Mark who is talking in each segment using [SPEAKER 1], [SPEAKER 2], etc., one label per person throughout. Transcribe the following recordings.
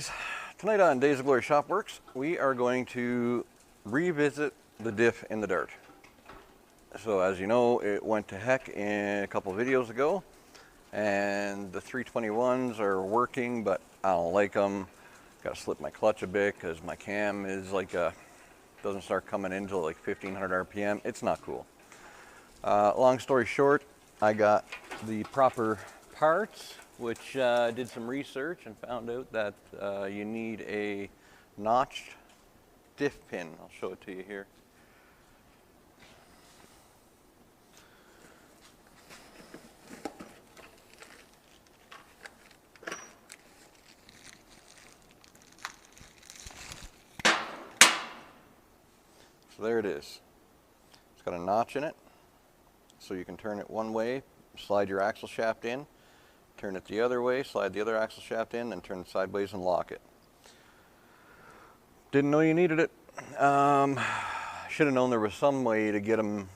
[SPEAKER 1] guys, tonight on Days of Glory Shop Works, we are going to revisit the diff in the dirt. So as you know, it went to heck in a couple videos ago, and the 321s are working, but I don't like them. Got to slip my clutch a bit because my cam is like doesn't start coming in until like 1500 RPM. It's not cool. Long story short, I got the proper parts, which did some research and found out that you need a notched diff pin. I'll show it to you here. So there it is. It's got a notch in it, so you can turn it one way, slide your axle shaft in, turn it the other way, slide the other axle shaft in, and turn it sideways and lock it. Didn't know you needed it. Should have known there was some way to get them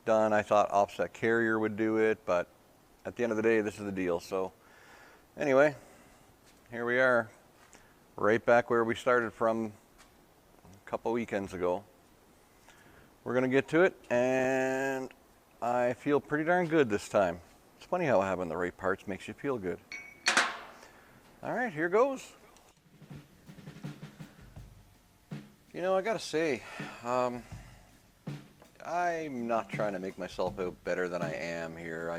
[SPEAKER 1] done. I thought offset carrier would do it, but at the end of the day, this is the deal. So anyway, here we are, right back where we started from a couple weekends ago. We're gonna get to it, and I feel pretty darn good this time. It's funny how having the right parts makes you feel good. All right, here goes. You know, I gotta say, I'm not trying to make myself out better than I am here.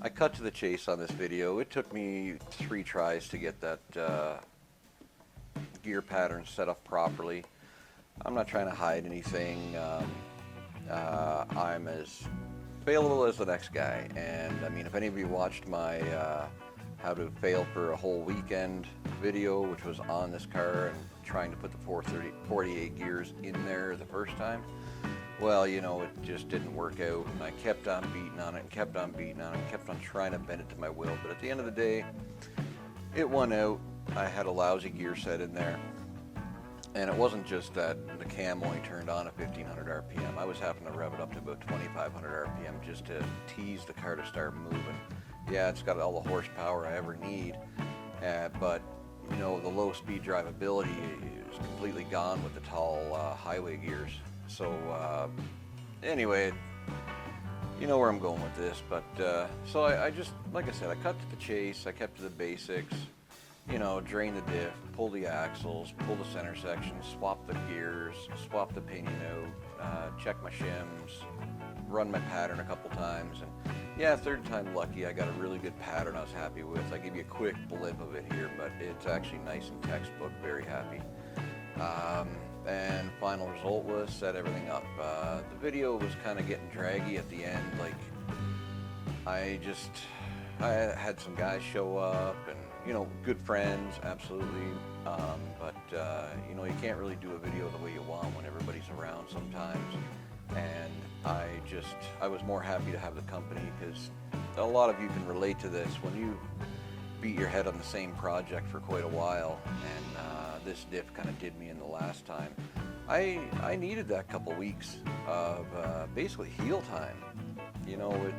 [SPEAKER 1] I cut to the chase on this video. It took me 3 tries to get that gear pattern set up properly. I'm not trying to hide anything. I'm as failable as the next guy, and I mean, if any of you watched my how to fail for a whole weekend video, which was on this car and trying to put the 448 gears in there the first time, well, you know, it just didn't work out, and I kept on beating on it and kept on beating on it and kept on trying to bend it to my will, but at the end of the day, it won out. I had a lousy gear set in there. And it wasn't just that the cam only turned on at 1500 RPM. I was having to rev it up to about 2500 RPM just to tease the car to start moving. Yeah, it's got all the horsepower I ever need, but you know, the low speed drivability is completely gone with the tall highway gears. So anyway, you know where I'm going with this. But so I just, like I said, I cut to the chase. I kept to the basics. You know, drain the diff, pull the axles, pull the center section, swap the gears, swap the pinion out, check my shims, run my pattern a couple times, and yeah, third time lucky, I got a really good pattern I was happy with. I give you a quick blip of it here, but it's actually nice and textbook, very happy. And final result was set everything up. The video was kind of getting draggy at the end, like I had some guys show up, and you know, good friends, absolutely, but you know, you can't really do a video the way you want when everybody's around sometimes, and I was more happy to have the company, because a lot of you can relate to this when you beat your head on the same project for quite a while, and this diff kind of did me in the last time. I needed that couple weeks of basically heel time. You know,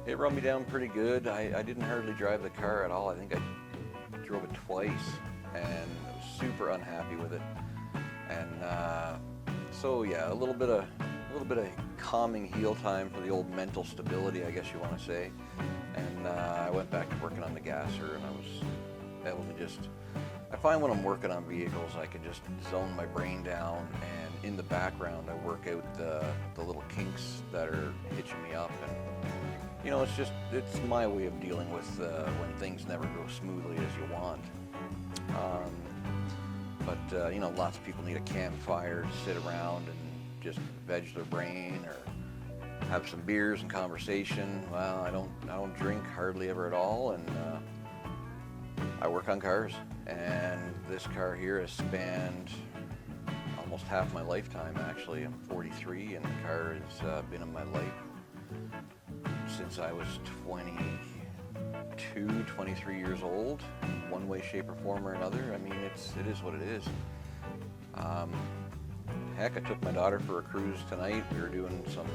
[SPEAKER 1] it run me down pretty good. I didn't hardly drive the car at all. I think I drove it twice, and I was super unhappy with it. And so yeah, a little bit of calming heel time for the old mental stability, I guess you want to say. And I went back to working on the gasser, and I was able to I find when I'm working on vehicles, I can just zone my brain down, and in the background, I work out the little kinks that are hitching me up. And you know, it's my way of dealing with when things never go smoothly as you want. But you know, lots of people need a campfire to sit around and just veg their brain or have some beers and conversation. Well, I don't drink hardly ever at all, and I work on cars. And this car here has spanned almost half my lifetime, actually. I'm 43, and the car has been in my life since I was 22, 23 years old, in one way, shape, or form or another. I mean, it is what it is. Heck, I took my daughter for a cruise tonight. We were doing some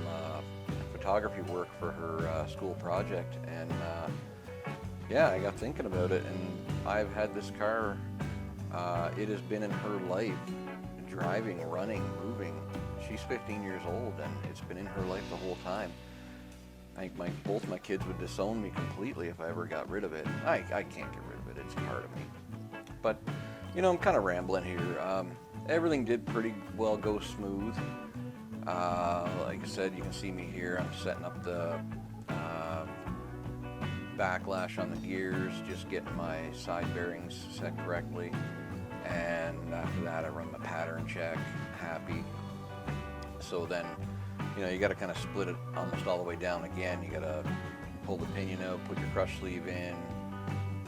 [SPEAKER 1] photography work for her school project, and yeah, I got thinking about it, and I've had this car It has been in her life, driving, running, moving. She's 15 years old, and it's been in her life the whole time. I think both my kids would disown me completely if I ever got rid of it. I can't get rid of it. It's part of me. But, you know, I'm kind of rambling here. Everything did pretty well go smooth. Like I said, you can see me here. I'm setting up the backlash on the gears, just getting my side bearings set correctly. And after that, I run my pattern check, happy. So then, you know, you got to kind of split it almost all the way down again. You got to pull the pinion out, put your crush sleeve in,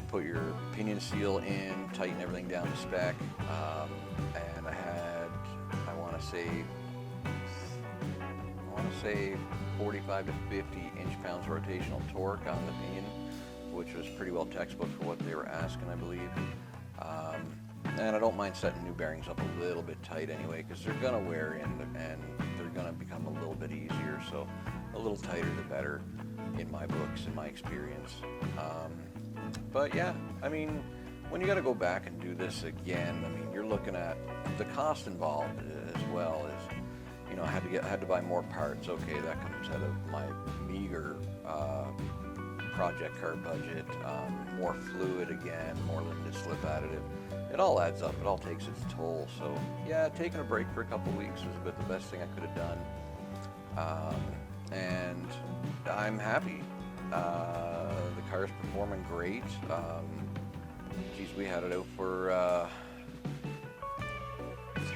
[SPEAKER 1] put your pinion seal in, tighten everything down to spec. And I had, I want to say 45 to 50 inch-pounds rotational torque on the pinion, which was pretty well textbook for what they were asking, I believe. And I don't mind setting new bearings up a little bit tight anyway, because they're going to wear in and they're going to become a little bit easier. So a little tighter the better in my books, in my experience. But yeah, I mean, when you got to go back and do this again, I mean, you're looking at the cost involved as well as, you know, I had to buy more parts. Okay, that comes out of my meager project car budget. More fluid again, more limited slip additive. It all adds up. It all takes its toll. So yeah, taking a break for a couple weeks was about the best thing I could have done. And I'm happy. The car's performing great. Geez, we had it out for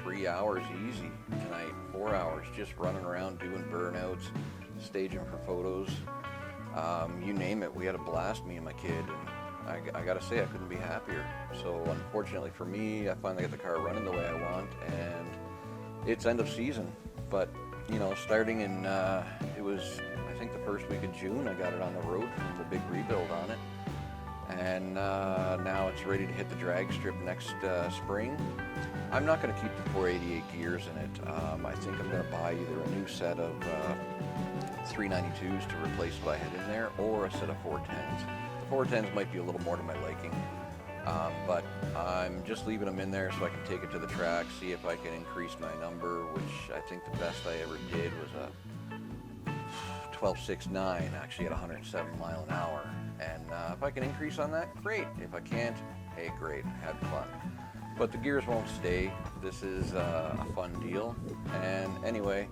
[SPEAKER 1] 3 hours easy tonight, 4 hours just running around doing burnouts, staging for photos. You name it, we had a blast, me and my kid, and I gotta say I couldn't be happier. So unfortunately for me, I finally got the car running the way I want, and it's end of season. But you know, starting in it was, I think, the first week of June, I got it on the road from the big rebuild on it, and now it's ready to hit the drag strip next spring. I'm not going to keep the 488 gears in it. I think I'm going to buy either a new set of 392s to replace what I had in there, or a set of 410s. The 410s might be a little more to my liking, but I'm just leaving them in there so I can take it to the track, see if I can increase my number, which I think the best I ever did was a 12.69, actually at 107 mile an hour. And if I can increase on that, great. If I can't, hey, great, had fun. But the gears won't stay. This is a fun deal. And anyway,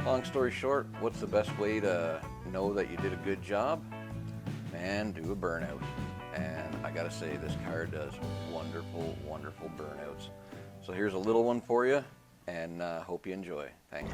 [SPEAKER 1] long story short, what's the best way to know that you did a good job? Man, do a burnout. And I gotta say, this car does wonderful, wonderful burnouts. So here's a little one for you, and hope you enjoy. Thanks.